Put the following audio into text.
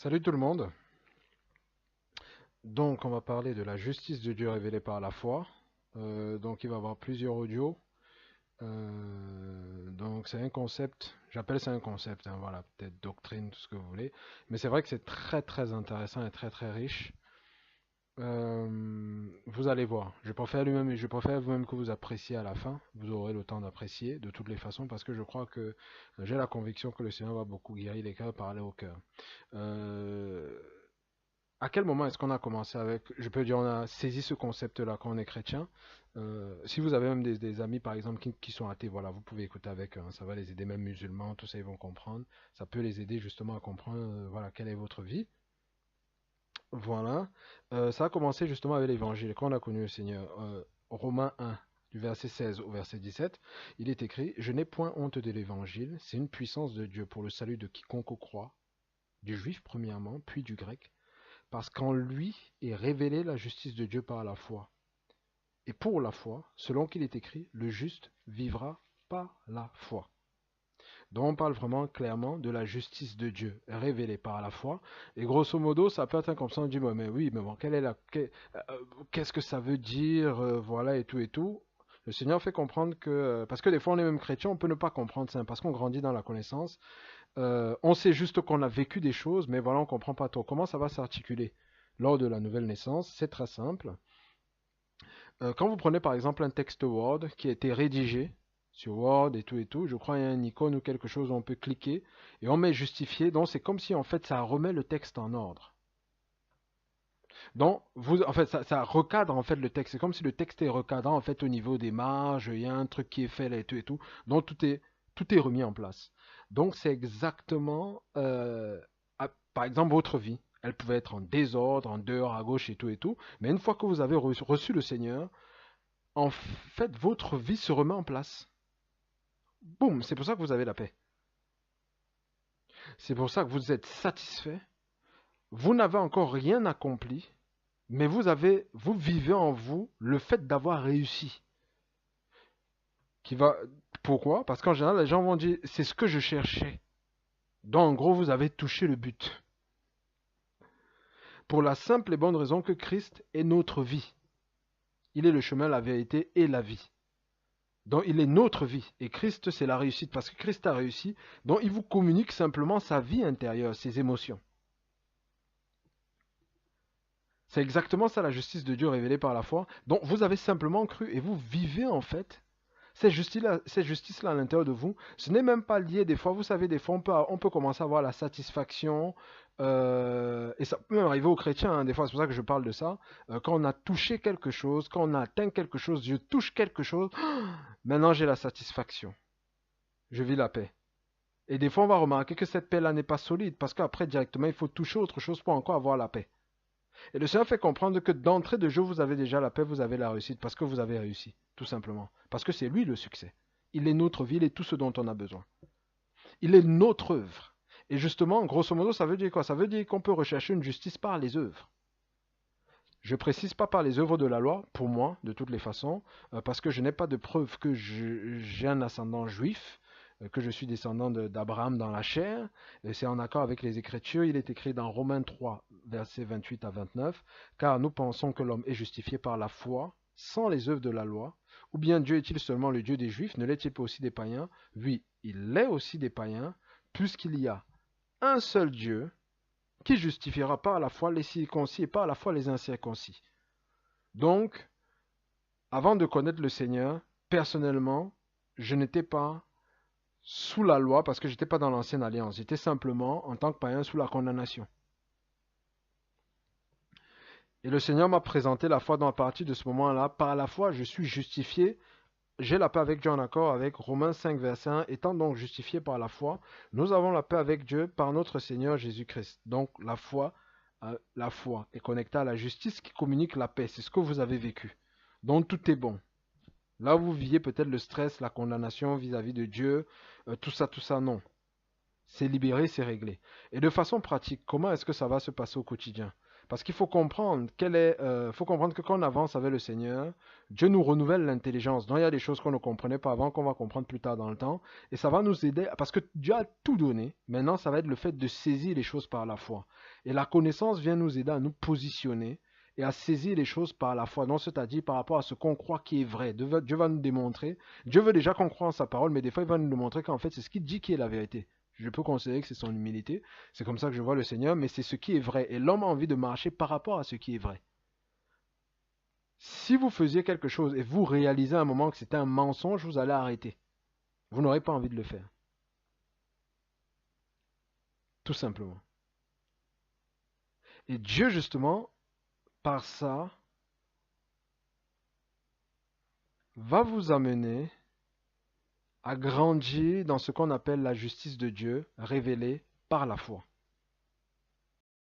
Salut tout le monde. Donc, on va parler de la justice de Dieu révélée par la foi. Donc, il va y avoir plusieurs audios. Donc, c'est un concept, j'appelle ça un concept, hein, voilà, peut-être doctrine, tout ce que vous voulez. Mais c'est vrai que c'est très très intéressant et très très riche. Vous allez voir. Je préfère vous-même que vous appréciez à la fin. Vous aurez le temps d'apprécier de toutes les façons parce que je crois que j'ai la conviction que le Seigneur va beaucoup guérir les cœurs, parler au cœur. Euh, À quel moment est-ce qu'on a commencé avec, je peux dire, on a saisi ce concept-là quand on est chrétien? Si vous avez même des amis, par exemple, qui sont athées, voilà, vous pouvez écouter avec eux, hein, ça va les aider, même musulmans, tout ça, ils vont comprendre. Ça peut les aider justement à comprendre, voilà, quelle est votre vie. Voilà. Ça a commencé justement avec l'évangile. Quand on a connu le Seigneur, Romains 1, du verset 16 au verset 17, il est écrit: Je n'ai point honte de l'évangile, c'est une puissance de Dieu pour le salut de quiconque croit, du juif premièrement, puis du grec. Parce qu'en lui est révélée la justice de Dieu par la foi. Et pour la foi, selon qu'il est écrit, le juste vivra par la foi. Donc on parle vraiment clairement de la justice de Dieu révélée par la foi. Et grosso modo, ça peut être inconscient, on dit, mais oui, mais bon, qu'est-ce que ça veut dire, voilà, et tout et tout. Le Seigneur fait comprendre que, parce que des fois on est même chrétien, on peut ne pas comprendre ça, parce qu'on grandit dans la connaissance. On sait juste qu'on a vécu des choses, mais voilà, on ne comprend pas trop. Comment ça va s'articuler lors de la nouvelle naissance? C'est très simple. Quand vous prenez par exemple un texte Word qui a été rédigé sur Word et tout, je crois qu'il y a une icône ou quelque chose où on peut cliquer et on met justifié. Donc c'est comme si en fait ça remet le texte en ordre. Donc en fait ça recadre en fait le texte. C'est comme si le texte est recadré en fait au niveau des marges. Il y a un truc qui est fait là et tout et tout. Donc tout est remis en place. Donc c'est exactement par exemple votre vie. Elle pouvait être en désordre, en dehors, à gauche et tout et tout. Mais une fois que vous avez reçu le Seigneur, en fait, votre vie se remet en place. Boum, c'est pour ça que vous avez la paix. C'est pour ça que vous êtes satisfait. Vous n'avez encore rien accompli, mais vous vivez en vous le fait d'avoir réussi. Qui va, pourquoi? Parce qu'en général, les gens vont dire, c'est ce que je cherchais. Donc, en gros, vous avez touché le but. Pour la simple et bonne raison que Christ est notre vie. Il est le chemin, la vérité et la vie. Donc il est notre vie. Et Christ, c'est la réussite. Parce que Christ a réussi. Donc il vous communique simplement sa vie intérieure, ses émotions. C'est exactement ça la justice de Dieu révélée par la foi. Donc vous avez simplement cru et vous vivez en fait cette justice-là à l'intérieur de vous. Ce n'est même pas lié des fois. Vous savez, des fois on peut commencer à avoir la satisfaction. Et ça peut même arriver aux chrétiens, hein, des fois c'est pour ça que je parle de ça. Quand on a touché quelque chose, quand on a atteint quelque chose, je touche quelque chose, maintenant j'ai la satisfaction. Je vis la paix. Et des fois, on va remarquer que cette paix-là n'est pas solide parce qu'après, directement, il faut toucher autre chose pour encore avoir la paix. Et le Seigneur fait comprendre que d'entrée de jeu, vous avez déjà la paix, vous avez la réussite parce que vous avez réussi, tout simplement. Parce que c'est lui le succès. Il est notre vie, il est tout ce dont on a besoin. Il est notre œuvre. Et justement, grosso modo, ça veut dire quoi? Ça veut dire qu'on peut rechercher une justice par les œuvres. Je précise pas par les œuvres de la loi, pour moi, de toutes les façons, parce que je n'ai pas de preuve que j'ai un ascendant juif, que je suis descendant d'Abraham dans la chair, et c'est en accord avec les Écritures. Il est écrit dans Romains 3, versets 28 à 29, car nous pensons que l'homme est justifié par la foi, sans les œuvres de la loi. Ou bien Dieu est-il seulement le Dieu des Juifs? Ne l'est-il pas aussi des païens? Oui, il l'est aussi des païens, puisqu'il y a un seul Dieu, qui justifiera par la foi les circoncis et par la foi les incirconcis. Donc, avant de connaître le Seigneur, personnellement, je n'étais pas sous la loi parce que je n'étais pas dans l'ancienne alliance. J'étais simplement, en tant que païen, sous la condamnation. Et le Seigneur m'a présenté la foi, donc à partir de ce moment-là, par la foi, je suis justifié. J'ai la paix avec Dieu en accord avec Romains 5, verset 1. Étant donc justifié par la foi, nous avons la paix avec Dieu par notre Seigneur Jésus-Christ. Donc la foi est connectée à la justice qui communique la paix. C'est ce que vous avez vécu. Donc tout est bon. Là où vous viviez peut-être le stress, la condamnation vis-à-vis de Dieu, tout ça, non. C'est libéré, c'est réglé. Et de façon pratique, comment est-ce que ça va se passer au quotidien? Parce qu'il faut comprendre faut comprendre que quand on avance avec le Seigneur, Dieu nous renouvelle l'intelligence. Donc il y a des choses qu'on ne comprenait pas avant, qu'on va comprendre plus tard dans le temps. Et ça va nous aider, parce que Dieu a tout donné. Maintenant, ça va être le fait de saisir les choses par la foi. Et la connaissance vient nous aider à nous positionner et à saisir les choses par la foi. Donc, c'est-à-dire par rapport à ce qu'on croit qui est vrai. Dieu va nous démontrer. Dieu veut déjà qu'on croie en sa parole, mais des fois, il va nous démontrer qu'en fait, c'est ce qu'il dit qui est la vérité. Je peux considérer que c'est son humilité. C'est comme ça que je vois le Seigneur, mais c'est ce qui est vrai. Et l'homme a envie de marcher par rapport à ce qui est vrai. Si vous faisiez quelque chose et vous réalisez à un moment que c'était un mensonge, vous allez arrêter. Vous n'aurez pas envie de le faire. Tout simplement. Et Dieu, justement, par ça, va vous amener à grandir dans ce qu'on appelle la justice de Dieu révélée par la foi.